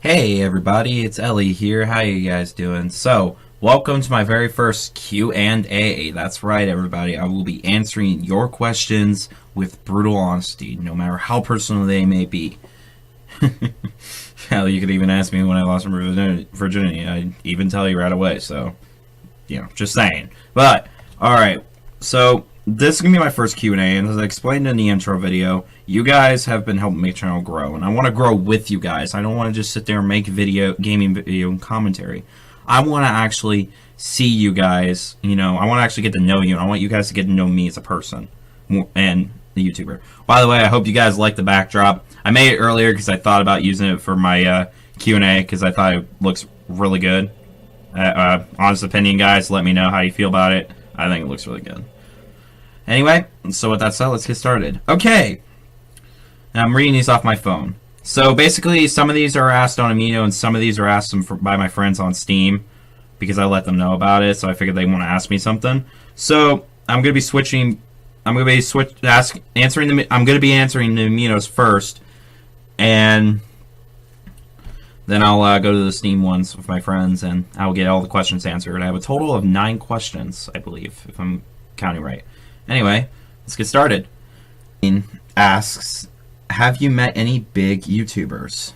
Hey everybody, it's Ellie here. How you guys doing? So, welcome to my very first Q&A. That's right, everybody. I will be answering your questions with brutal honesty, no matter how personal they may be. Hell, you could even ask me when I lost my virginity. I'd even tell you right away, so, just saying. But, alright, so, this is going to be my first Q&A, and as I explained in the intro video, you guys have been helping my channel grow, and I want to grow with you guys. I don't want to just sit there and make gaming video and commentary. I want to actually see you guys, I want to actually get to know you, and I want you guys to get to know me as a person, and the YouTuber. By the way, I hope you guys like the backdrop. I made it earlier because I thought about using it for my Q&A, because I thought it looks really good. Honest opinion, guys, let me know how you feel about it. I think it looks really good. Anyway, so with that said, let's get started. Okay, and I'm reading these off my phone. So basically, some of these are asked on Amino, and some of these are asked by my friends on Steam, because I let them know about it. So I figured they want to ask me something. So I'm gonna be switching. I'm gonna be answering the Aminos first, and then I'll go to the Steam ones with my friends, and I'll get all the questions answered. I have a total of 9 questions, I believe, if I'm counting right. Anyway, let's get started. Asks, have you met any big YouTubers?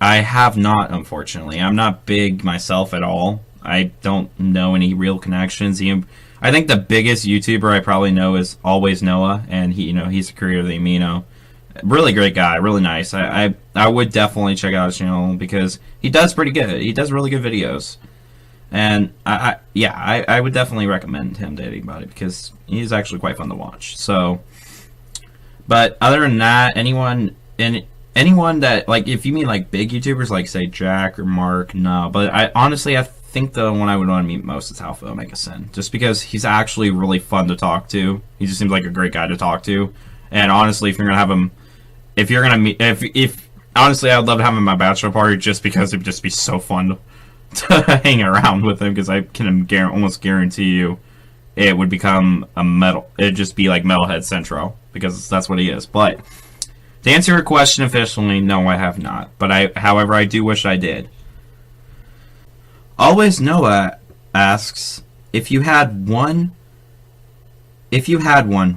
I have not, unfortunately. I'm not big myself at all. I don't know any real connections. I think the biggest YouTuber I probably know is Always Noah, and he's the creator of the Amino. Really great guy, really nice. I would definitely check out his channel because he does pretty good. He does really good videos. And I would definitely recommend him to anybody because he's actually quite fun to watch. So, but other than that, anyone that, like, if you mean like big YouTubers like say Jack or Mark, no. But I think the one I would want to meet most is Alpha Omega Sin, just because he's actually really fun to talk to. He just seems like a great guy to talk to. And honestly, if you're gonna have him, honestly, I would love to have him at my bachelor party just because it'd just be so fun to hang around with him, because I can almost guarantee you it would become it'd just be like Metalhead Central, because that's what he is. But to answer your question officially, no, I have not. But however, I do wish I did. Always Noah asks, if you had one,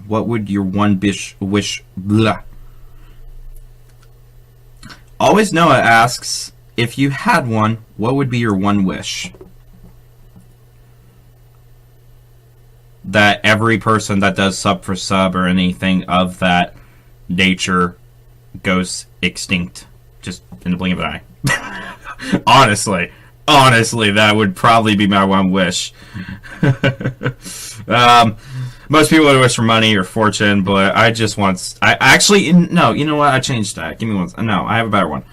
what would your one wish? Blah. Always Noah asks, if you had one, what would be your one wish? That every person that does sub for sub or anything of that nature goes extinct just in the blink of an eye. Honestly, that would probably be my one wish. Most people would wish for money or fortune, but I just want... no, you know what? I changed that. Give me one. No, I have a better one.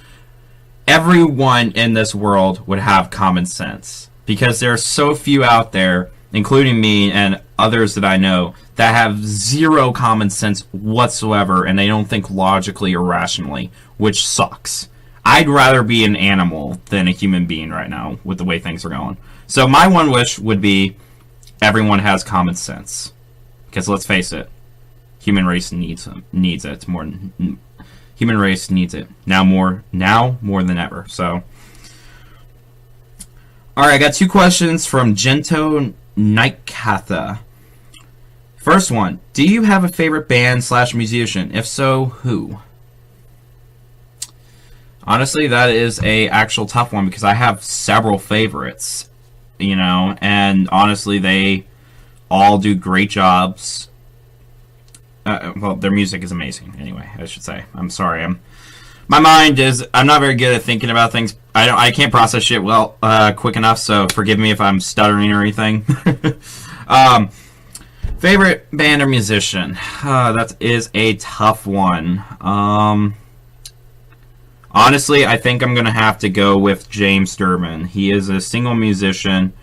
Everyone in this world would have common sense, because there are so few out there, including me and others that I know, that have zero common sense whatsoever, and they don't think logically or rationally, which sucks. I'd rather be an animal than a human being right now with the way things are going. So my one wish would be everyone has common sense, because let's face it, human race needs it more. Human race needs it now more than ever. So, all right, I got 2 questions from Gento Nightcatha. First one: do you have a favorite band / musician? If so, who? Honestly, that is a actual tough one, because I have several favorites, and honestly, they all do great jobs. Well, their music is amazing. Anyway, I should say. I'm sorry. I'm not very good at thinking about things. I can't process shit quick enough. So forgive me if I'm stuttering or anything. Favorite band or musician? That is a tough one. Honestly, I think I'm going to have to go with James Durbin. He is a single musician,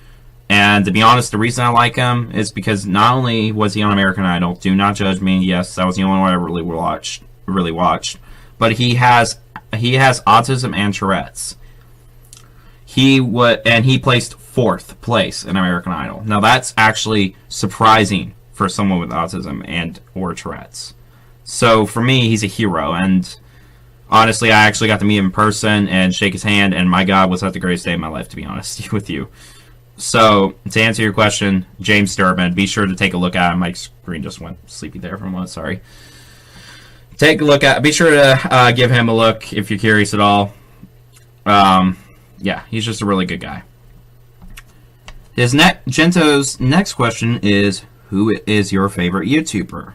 and to be honest, the reason I like him is because not only was he on American Idol, do not judge me, yes, that was the only one I really watched, but he has autism and Tourette's. He placed 4th place in American Idol. Now that's actually surprising for someone with autism and or Tourette's. So for me, he's a hero, and honestly, I actually got to meet him in person and shake his hand, and my God, was that the greatest day of my life, to be honest with you. So, to answer your question, James Durbin, be sure to take a look at him. My screen just went sleepy there for a moment, sorry. Be sure to give him a look if you're curious at all. Yeah, he's just a really good guy. Gento's next question is, who is your favorite YouTuber?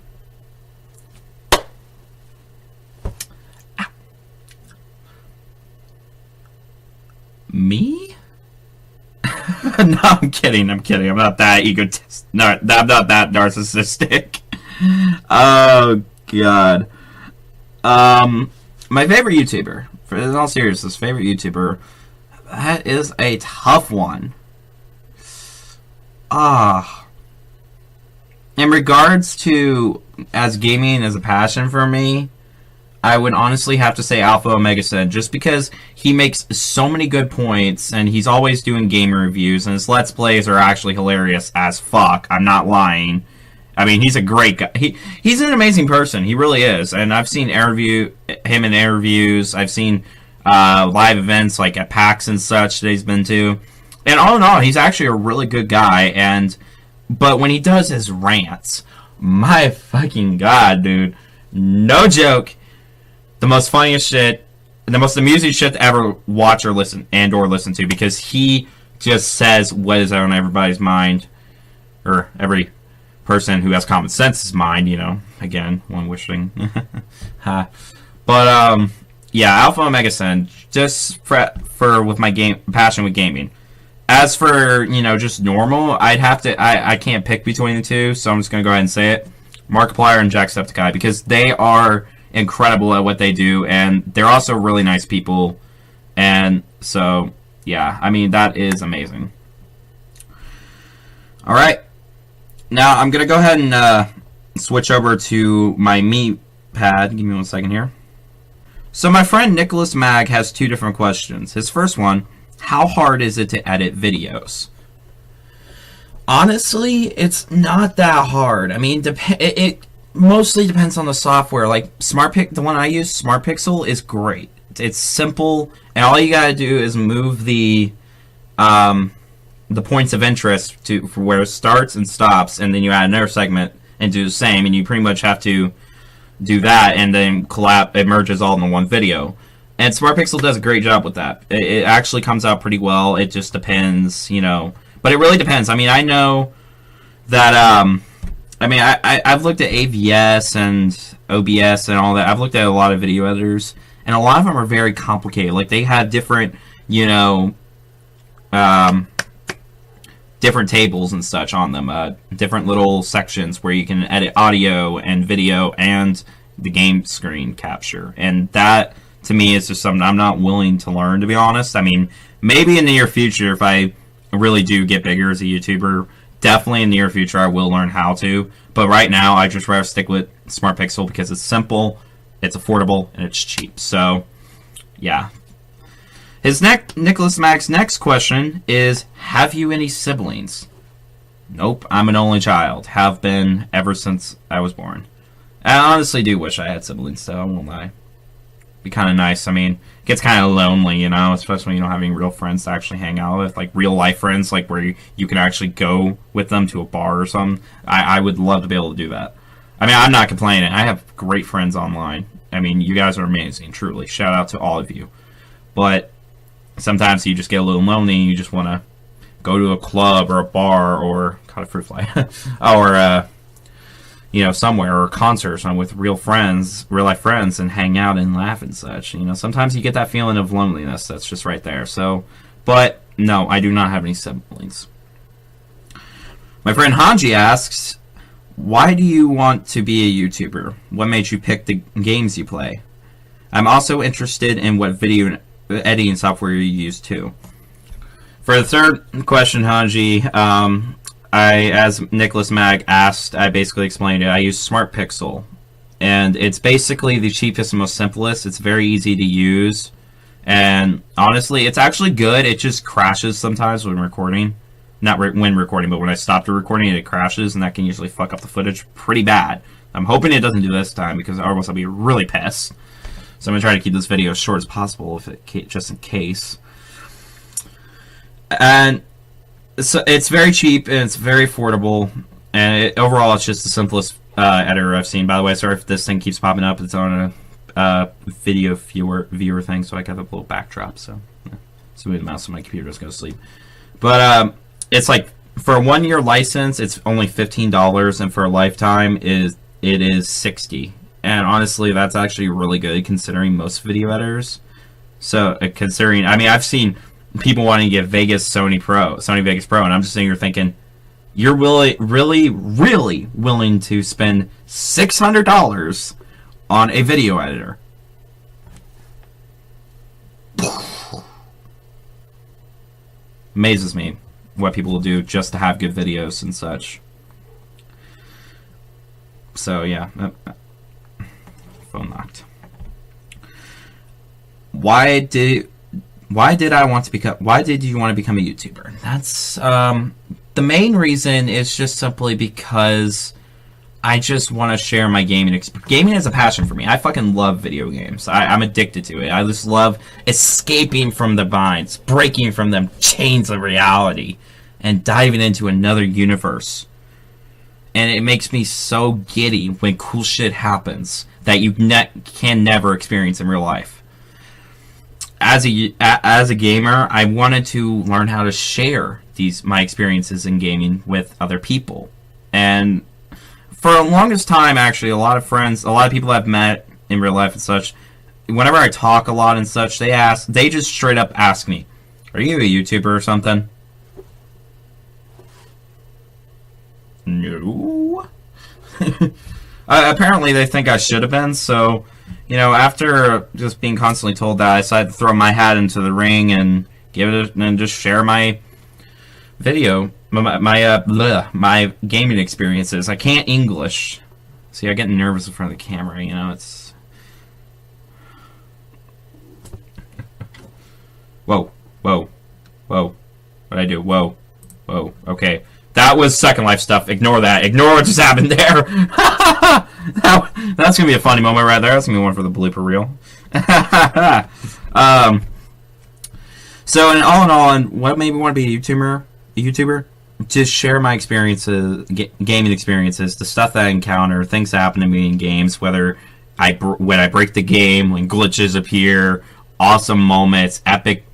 Me? No, I'm kidding. I'm not that egotist. No, I'm not that narcissistic. Oh, God. My favorite YouTuber, in all seriousness, favorite YouTuber, that is a tough one. In regards to as gaming as a passion for me, I would honestly have to say Alpha Omega Sin, just because he makes so many good points, and he's always doing game reviews, and his Let's Plays are actually hilarious as fuck. I'm not lying. I mean, he's a great guy. He's an amazing person. He really is. And I've seen him in interviews. I've seen live events like at PAX and such that he's been to. And all in all, he's actually a really good guy. But when he does his rants, my fucking God, dude, no joke. The most funniest shit, the most amusing shit to ever watch or listen to, because he just says what is on everybody's mind, or every person who has common sense's mind, again, one wishing. But, yeah, Alpha Omega Sin, just for with my passion with gaming. As for, just normal, I can't pick between the two, so I'm just going to go ahead and say it. Markiplier and Jacksepticeye, because they are incredible at what they do, and they're also really nice people, and so yeah, I mean, that is amazing. Alright, now I'm gonna go ahead and switch over to my me pad. Give me 1 second here. So my friend Nicholas Mag has 2 different questions. His first one, how hard is it to edit videos? Honestly, it's not that hard. I mean, it mostly depends on the software. Like the one I use, Smart Pixel, is great. It's simple, and all you gotta do is move the points of interest for where it starts and stops, and then you add another segment and do the same, and you pretty much have to do that, and then it merges all in one video. And Smart Pixel does a great job with that. It actually comes out pretty well. It just depends, but it really depends. I mean, I know that I've looked at AVS and OBS and all that. I've looked at a lot of video editors, and a lot of them are very complicated. Like, they have different, different tables and such on them, different little sections where you can edit audio and video and the game screen capture. And that, to me, is just something I'm not willing to learn, to be honest. I mean, maybe in the near future, if I really do get bigger as a YouTuber, definitely in the near future I will learn how to, but right now I just rather stick with Smart Pixel because it's simple, it's affordable, and it's cheap. So, yeah. Nicholas Mag's next question is, have you any siblings? Nope, I'm an only child. Have been ever since I was born. I honestly do wish I had siblings, though, I won't lie. Be kind of nice. I mean, it gets kind of lonely, especially when you don't have any real friends to actually hang out with, like real life friends, like where you can actually go with them to a bar or something. I would love to be able to do that. I mean, I'm not complaining. I have great friends online. I mean, you guys are amazing, truly. Shout out to all of you. But sometimes you just get a little lonely and you just want to go to a club or a bar or, caught a fruit fly, or, somewhere, or a concert or something with real life friends, and hang out and laugh and such. Sometimes you get that feeling of loneliness that's just right there. So, but no, I do not have any siblings. My friend Hanji asks, why do you want to be a YouTuber? What made you pick the games you play? I'm also interested in what video editing software you use too. For the third question, Hanji, as Nicholas Mag asked, I basically explained it. I use Smart Pixel, and it's basically the cheapest and most simplest. It's very easy to use, and honestly, it's actually good. It just crashes sometimes when recording. Not when recording, but when I stop the recording, it crashes, and that can usually fuck up the footage pretty bad. I'm hoping it doesn't do this time, because otherwise I'll be really pissed. So I'm going to try to keep this video as short as possible, just in case. And so it's very cheap, and it's very affordable, and overall it's just the simplest editor I've seen. By the way, sorry if this thing keeps popping up. It's on a video viewer thing, so I got a little backdrop. So yeah. So the mouse on my computer just go to sleep. But it's like for a 1-year license, it's only $15, and for a lifetime it is $60. And honestly, that's actually really good considering most video editors. So considering, I mean, I've seen people wanting to get Sony Vegas Pro, and I'm just sitting here thinking, you're really willing to spend $600 on a video editor. Amazes me what people will do just to have good videos and such. So yeah, phone knocked. Why did you want to become a YouTuber? That's the main reason is just simply because I just want to share my gaming experience. Gaming is a passion for me. I fucking love video games. I'm addicted to it. I just love escaping from the binds, breaking from them chains of reality, and diving into another universe. And it makes me so giddy when cool shit happens that you can never experience in real life. As a gamer, I wanted to learn how to share my experiences in gaming with other people. And for the longest time, actually, a lot of people I've met in real life and such, whenever I talk a lot and such, they just straight up ask me, "Are you a YouTuber or something?" No. Apparently they think I should have been, so, you know, after just being constantly told that, I decided to throw my hat into the ring and just share my video, my gaming experiences. I can't English. See, I get nervous in front of the camera, you know, it's... Whoa. What'd I do? Whoa. Okay. That was Second Life stuff. Ignore that. Ignore what just happened there. That's going to be a funny moment right there. That's going to be one for the blooper reel. So, all in all, what made me want to be a YouTuber? Just share my experiences, gaming experiences, the stuff that I encounter, things that happen to me in games, whether when I break the game, when glitches appear, awesome moments, epic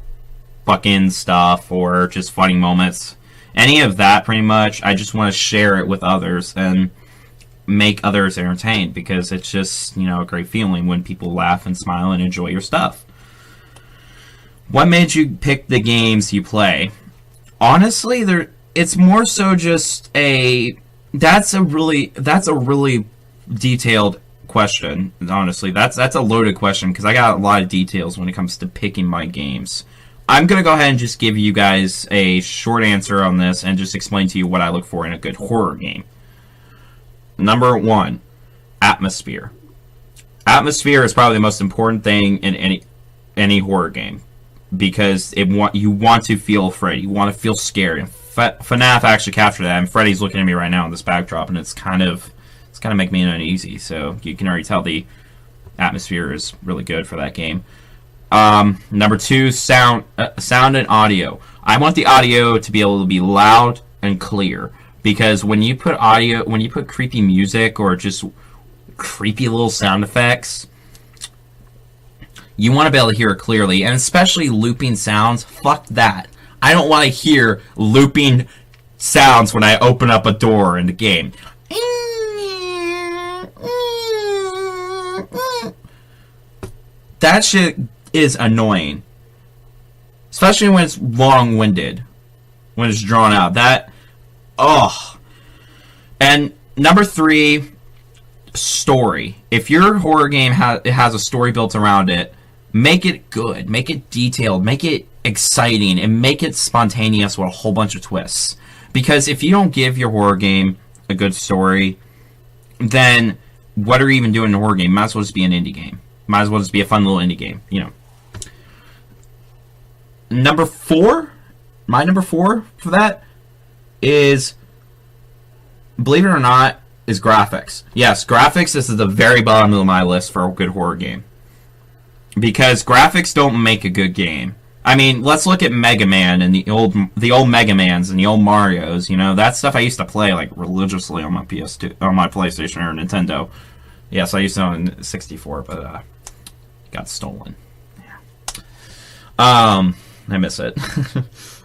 fucking stuff, or just funny moments. Any of that, pretty much, I just want to share it with others and make others entertained, because it's just, you know, a great feeling when people laugh and smile and enjoy your stuff. What made you pick the games you play? Honestly, it's more so just that's a really detailed question. Honestly, that's a loaded question, because I got a lot of details when it comes to picking my games. I'm going to go ahead and just give you guys a short answer on this and just explain to you what I look for in a good horror game. Number 1, atmosphere. Atmosphere is probably the most important thing in any horror game, because you want to feel afraid. You want to feel scared. And FNAF actually captured that, and Freddy's looking at me right now in this backdrop, and it's kind of making me uneasy. So you can already tell the atmosphere is really good for that game. Number 2, sound and audio. I want the audio to be able to be loud and clear, because when you put creepy music or just creepy little sound effects, you want to be able to hear it clearly, and especially looping sounds. Fuck that. I don't want to hear looping sounds when I open up a door in the game. That shit is annoying, especially when it's long-winded, when it's drawn out. And number 3, story. If your horror game has a story built around it, make it good, make it detailed, make it exciting, and make it spontaneous with a whole bunch of twists. Because if you don't give your horror game a good story, then what are you even doing in a horror game? Might as well just be an indie game. Might as well just be a fun little indie game, you know. Number 4, my number 4 for that is, believe it or not, is graphics. Yes, graphics is at the very bottom of my list for a good horror game. Because graphics don't make a good game. I mean, let's look at Mega Man and the old Mega Mans and the old Marios. You know, that stuff I used to play like religiously on my PS2, on my PlayStation or Nintendo. Yes, I used to own 64, but got stolen. Yeah. I miss it.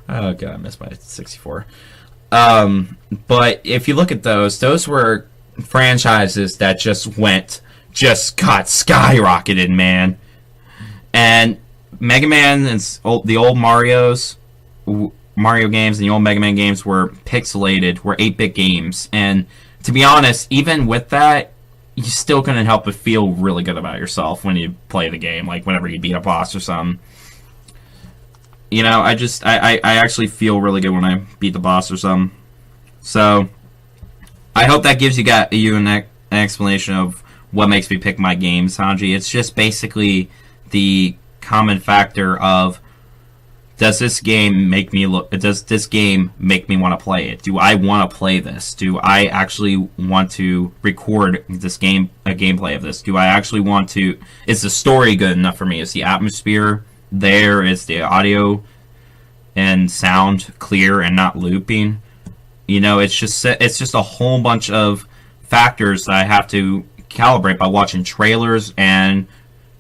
Oh god, I miss my 64. But if you look at those were franchises that just got skyrocketed, man. And Mega Man and the old Mario games and the old Mega Man games were pixelated, were 8-bit games. And to be honest, even with that, you still couldn't help but feel really good about yourself when you play the game, like whenever you beat a boss or something. You know, I actually feel really good when I beat the boss or something. So, I hope that gives you an explanation of what makes me pick my games, Hanji. It's just basically the common factor of, does this game make me want to play it? Do I want to play this? Do I actually want to record a gameplay of this? Do I actually want to, is the story good enough for me? Is the atmosphere there? Is the audio and sound clear and not looping? You know, it's just a whole bunch of factors that I have to calibrate by watching trailers and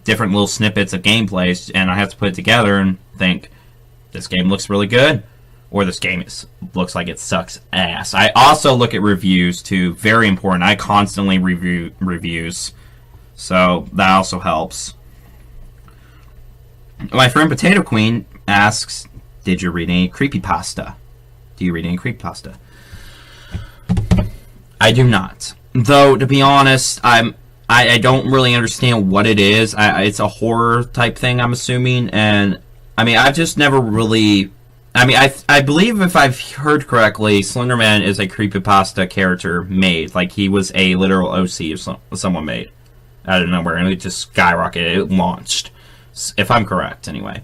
different little snippets of gameplays, and I have to put it together and think, this game looks really good, or this game looks like it sucks ass. I also look at reviews too, very important. I constantly review reviews, so that also helps. My friend Potato Queen asks, did you read any creepypasta? Do you read any creepypasta? I do not. Though, to be honest, I don't really understand what it is. It's a horror type thing, I'm assuming, and I mean, I've just never really... I mean, I believe if I've heard correctly, Slenderman is a creepypasta character made. Like, he was a literal OC of someone made out of nowhere, and it just skyrocketed. It launched. If I'm correct, anyway.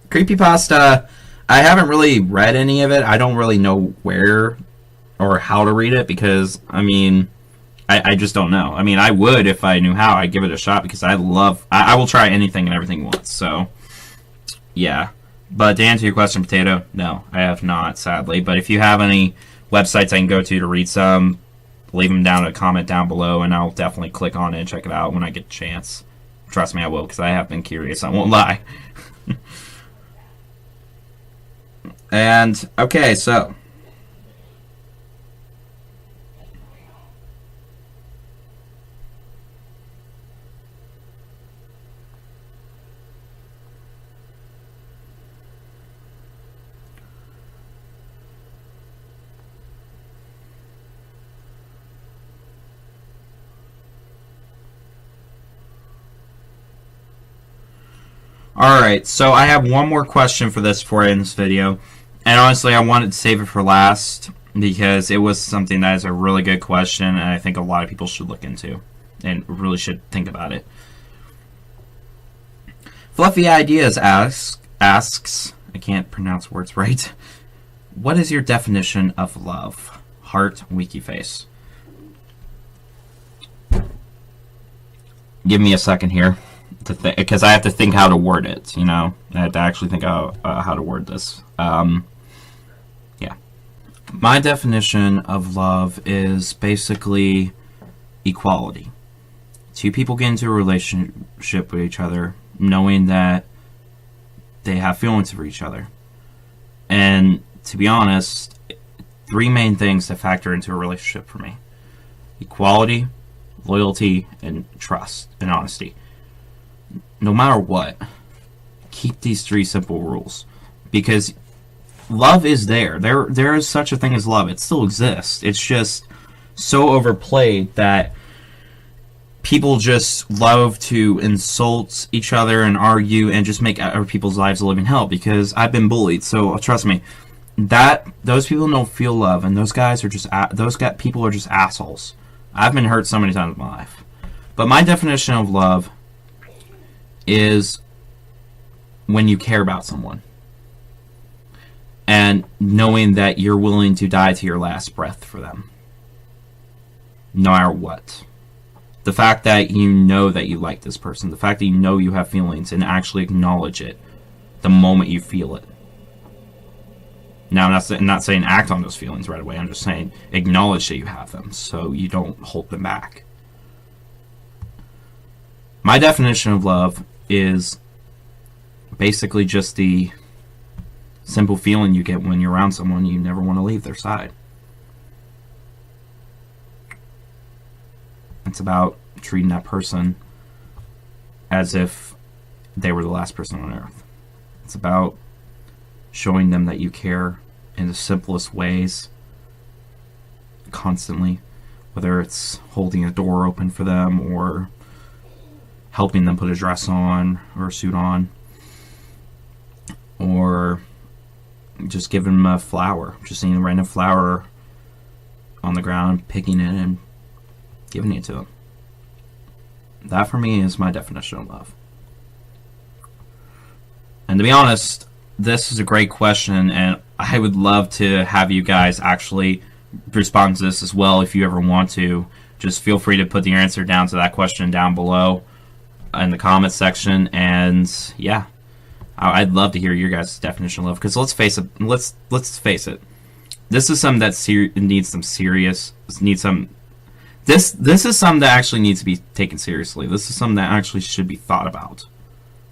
Creepypasta, I haven't really read any of it. I don't really know where or how to read it, because, I mean... I just don't know. I mean, I would if I knew how. I'd give it a shot, because I will try anything and everything once. So, yeah. But to answer your question, Potato, no, I have not, sadly. But if you have any websites I can go to read some, leave them down in a comment down below, and I'll definitely click on it and check it out when I get a chance. Trust me, I will, because I have been curious. I won't lie. And, okay, so... Alright, so I have one more question for this before I end this video. And honestly, I wanted to save it for last, because it was something that is a really good question, and I think a lot of people should look into, and really should think about it. Fluffy Ideas asks, I can't pronounce words right, what is your definition of love? Heart, wiki face. Give me a second here. Because I have to think how to word it, you know? I have to actually think how to word this. Yeah. My definition of love is basically equality. Two people get into a relationship with each other knowing that they have feelings for each other. And to be honest, 3 main things that factor into a relationship for me. Equality, loyalty, and trust and honesty. No matter what, keep these 3 simple rules, because love is there. There is such a thing as love. It still exists. It's just so overplayed that people just love to insult each other and argue and just make other people's lives a living hell, because I've been bullied. So trust me, that those people don't feel love, and those guys are just people are just assholes. I've been hurt so many times in my life. But my definition of love is when you care about someone and knowing that you're willing to die to your last breath for them, no matter what. The fact that you know that you like this person, the fact that you know you have feelings and actually acknowledge it the moment you feel it. Now, I'm not saying act on those feelings right away. I'm just saying acknowledge that you have them so you don't hold them back. My definition of love is basically just the simple feeling you get when you're around someone you never want to leave their side. It's about treating that person as if they were the last person on earth. It's about showing them that you care in the simplest ways, constantly, whether it's holding a door open for them or helping them put a dress on or a suit on, or just giving them a flower, just seeing a random flower on the ground, picking it and giving it to them. That for me is my definition of love. And to be honest, this is a great question, and I would love to have you guys actually respond to this as well if you ever want to. Just feel free to put your answer down to that question down below in the comments section, and yeah, I'd love to hear your guys' definition of love, because let's face it, this is something that needs some serious, this is something that actually needs to be taken seriously. This is something that actually should be thought about,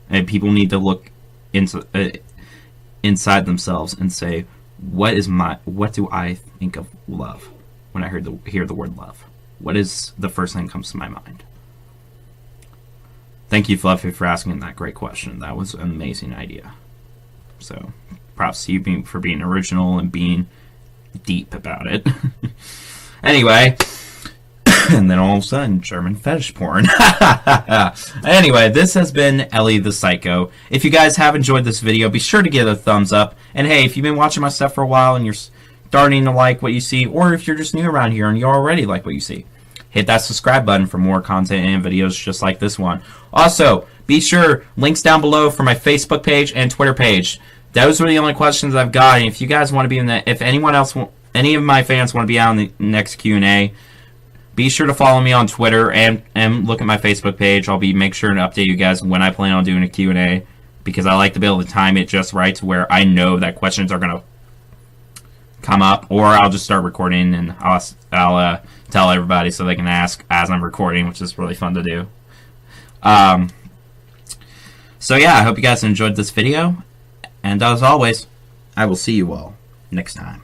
and people need to look into inside themselves and say, what do I think of love when I hear the word love? What is the first thing that comes to my mind? Thank you, Fluffy, for asking that great question. That was an amazing idea. So, props to you for being original and being deep about it. Anyway, and then all of a sudden, German fetish porn. Anyway, this has been Ellie the Psycho. If you guys have enjoyed this video, be sure to give it a thumbs up. And hey, if you've been watching my stuff for a while and you're starting to like what you see, or if you're just new around here and you already like what you see, hit that subscribe button for more content and videos just like this one. Also, be sure, links down below for my Facebook page and Twitter page. Those were the only questions I've got. And if you guys want to be in that, if anyone else, any of my fans want to be on the next Q&A, be sure to follow me on Twitter and look at my Facebook page. I'll make sure to update you guys when I plan on doing a Q&A, because I like to be able to time it just right to where I know that questions are going to come up, or I'll just start recording and I'll tell everybody so they can ask as I'm recording, which is really fun to do. So yeah, I hope you guys enjoyed this video, and as always, I will see you all next time.